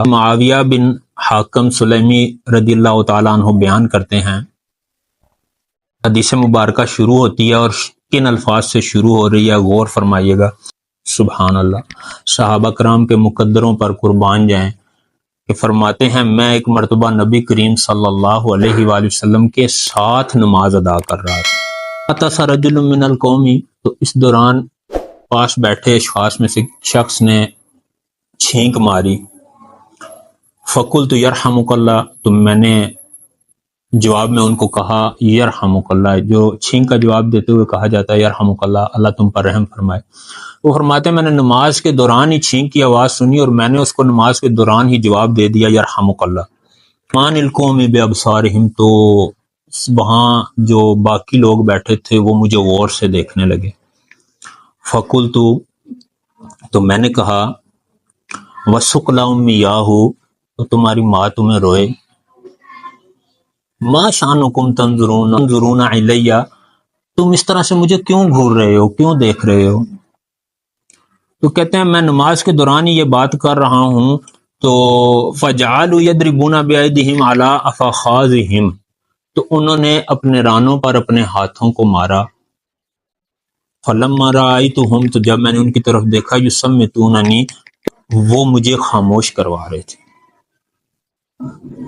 معاویہ بن حاکم سلیمی رضی اللہ تعالیٰ عنہ بیان کرتے ہیں، حدیث مبارکہ شروع ہوتی ہے اور کن الفاظ سے شروع ہو رہی ہے غور فرمائیے گا۔ سبحان اللہ، صحابہ کرام کے مقدروں پر قربان جائیں کہ فرماتے ہیں میں ایک مرتبہ نبی کریم صلی اللہ علیہ وآلہ وسلم کے ساتھ نماز ادا کر رہا تھا۔ اتى رجل من القوم، تو اس دوران پاس بیٹھے اشخاص میں سے شخص نے چھینک ماری۔ فقلت یرحمک اللہ، تو میں نے جواب میں ان کو کہا یرحمک اللہ، جو چھینک کا جواب دیتے ہوئے کہا جاتا ہے یرحمک اللہ، اللہ تم پر رحم فرمائے۔ وہ فرماتے ہیں میں نے نماز کے دوران ہی چھینک کی آواز سنی اور میں نے اس کو نماز کے دوران ہی جواب دے دیا یرحمک اللہ۔ مان القوم بابصارہم، تو وہاں جو باقی لوگ بیٹھے تھے وہ مجھے غور سے دیکھنے لگے۔ فقلت، تو میں نے کہا وسقلا امیاہ، تو تمہاری ماں تمہیں روئے۔ ما شانکم تنظرون علیہ، تم اس طرح سے مجھے کیوں گھور رہے ہو، کیوں دیکھ رہے ہو؟ تو کہتے ہیں میں نماز کے دوران ہی یہ بات کر رہا ہوں تو فجعلوا یضربون بایدیہم علی افخاذہم، تو انہوں نے اپنے رانوں پر اپنے ہاتھوں کو مارا۔ فلما رأیتہم، تو جب میں نے ان کی طرف دیکھا یصمتوننی، وہ مجھے خاموش کروا رہے تھے۔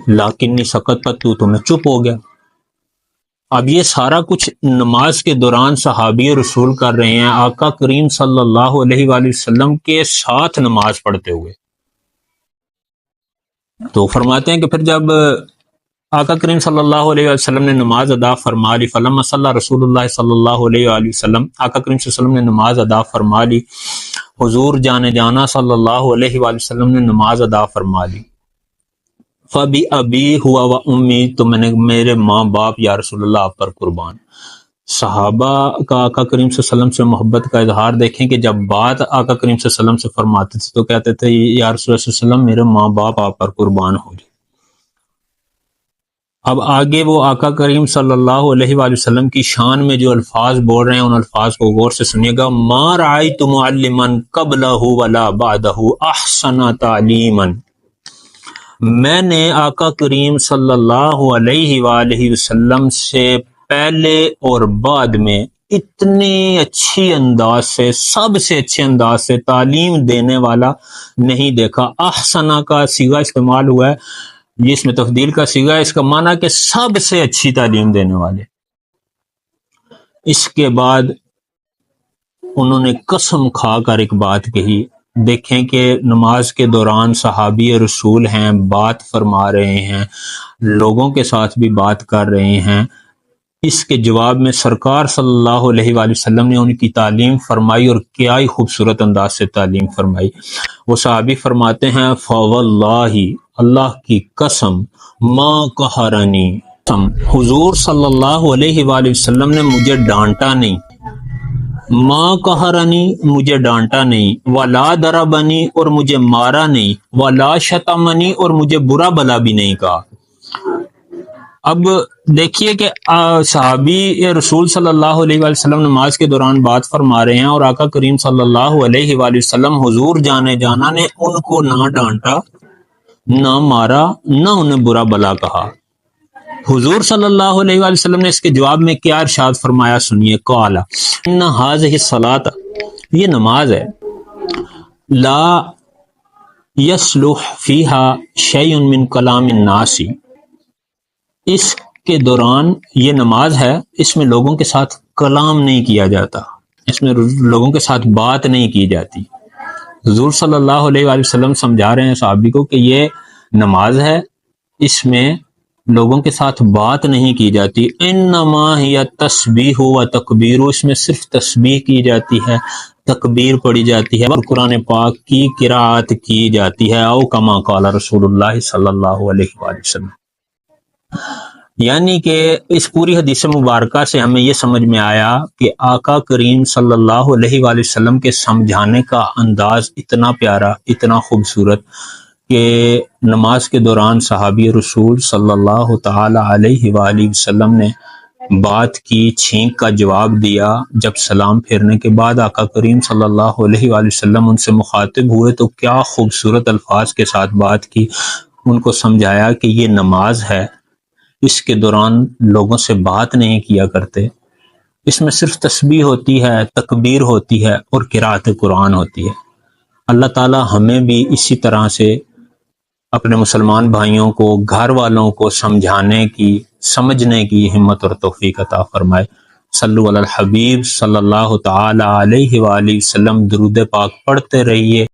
لیکنی سکت، تو میں چپ ہو گیا۔ اب یہ سارا کچھ نماز کے دوران صحابی رسول کر رہے ہیں آقا کریم صلی اللہ علیہ وآلہ وسلم کے ساتھ نماز پڑھتے ہوئے۔ تو فرماتے ہیں کہ پھر جب آقا کریم صلی اللہ علیہ وآلہ وسلم نے نماز ادا فرما لی، فلما صلی رسول اللہ صلی اللہ علیہ وآلہ وسلم، آقا کریم صلی اللہ علیہ وسلم نے نماز ادا فرما لی، حضور جانے جانا صلی اللہ علیہ وآلہ وسلم نے نماز ادا فرما لی۔ فبی ابی ہوا و امی، تو میں نے میرے ماں باپ یا رسول اللہ آپ پر قربان۔ صحابہ کا آقا کریم صلی اللہ علیہ وسلم سے محبت کا اظہار دیکھیں کہ جب بات آقا کریم صلی اللہ علیہ وسلم سے فرماتے تھے تو کہتے تھے یا رسول اللہ صلی اللہ علیہ وسلم میرے ماں باپ آپ پر قربان ہو جائے۔ اب آگے وہ آقا کریم صلی اللہ علیہ وآلہ وسلم کی شان میں جو الفاظ بول رہے ہیں ان الفاظ کو غور سے سنیے گا۔ ما رأیت معلما قبلہ ولا بعدہ احسن تعلیما، میں نے آقا کریم صلی اللہ علیہ وآلہ وسلم سے پہلے اور بعد میں اتنی اچھی انداز سے، سب سے اچھے انداز سے تعلیم دینے والا نہیں دیکھا۔ احسنہ کا صیغہ استعمال ہوا ہے، جس میں تفضیل کا صیغہ ہے، اس کا معنی کہ سب سے اچھی تعلیم دینے والے۔ اس کے بعد انہوں نے قسم کھا کر ایک بات کہی، دیکھیں کہ نماز کے دوران صحابی رسول ہیں، بات فرما رہے ہیں، لوگوں کے ساتھ بھی بات کر رہے ہیں۔ اس کے جواب میں سرکار صلی اللہ علیہ وآلہ وسلم نے ان کی تعلیم فرمائی اور کیا ہی خوبصورت انداز سے تعلیم فرمائی۔ وہ صحابی فرماتے ہیں فواللہ، اللہ کی قسم، ما قہرنی، حضور صلی اللہ علیہ وآلہ وسلم نے مجھے ڈانٹا نہیں، ما قہرنی، مجھے ڈانٹا نہیں، ولا ضربنی، اور مجھے مارا نہیں، ولا شتمنی، اور مجھے برا بلا بھی نہیں کہا۔ اب دیکھیے کہ صحابی رسول صلی اللہ علیہ وآلہ وسلم نماز کے دوران بات فرما رہے ہیں اور آقا کریم صلی اللہ علیہ وآلہ وسلم حضور جانے جانا نے ان کو نہ ڈانٹا، نہ مارا، نہ انہیں برا بلا کہا۔ حضور صلی اللہ علیہ وآلہ وسلم نے اس کے جواب میں کیا ارشاد فرمایا سنیے۔ قال ان هذه الصلاۃ، یہ نماز ہے، لا يصلح فيها شيء من کلام الناس، اس کے دوران یہ نماز ہے، اس میں لوگوں کے ساتھ کلام نہیں کیا جاتا، اس میں لوگوں کے ساتھ بات نہیں کی جاتی۔ حضور صلی اللہ علیہ وآلہ وسلم سمجھا رہے ہیں صحابی کو کہ یہ نماز ہے، اس میں لوگوں کے ساتھ بات نہیں کی جاتی۔ انما ہی تسبیح و تکبیر، اس میں صرف تسبیح کی جاتی ہے، تکبیر پڑھی جاتی ہے اور قرآن پاک کی قرأت کی جاتی ہے۔ او کما قال رسول اللہ صلی اللہ علیہ وآلہ وسلم، یعنی کہ اس پوری حدیث مبارکہ سے ہمیں یہ سمجھ میں آیا کہ آقا کریم صلی اللہ علیہ وآلہ وسلم کے سمجھانے کا انداز اتنا پیارا، اتنا خوبصورت کہ نماز کے دوران صحابی رسول صلی اللہ تعالی علیہ وآلہ وسلم نے بات کی، چھینک کا جواب دیا۔ جب سلام پھیرنے کے بعد آقا کریم صلی اللہ علیہ وآلہ وسلم ان سے مخاطب ہوئے تو کیا خوبصورت الفاظ کے ساتھ بات کی، ان کو سمجھایا کہ یہ نماز ہے، اس کے دوران لوگوں سے بات نہیں کیا کرتے، اس میں صرف تسبیح ہوتی ہے، تکبیر ہوتی ہے اور قرأت قرآن ہوتی ہے۔ اللہ تعالی ہمیں بھی اسی طرح سے اپنے مسلمان بھائیوں کو، گھر والوں کو سمجھانے کی، سمجھنے کی ہمت اور توفیق عطا فرمائے۔ صلو علی الحبیب صلی اللہ تعالی علیہ وآلہ وسلم۔ درود پاک پڑھتے رہیے۔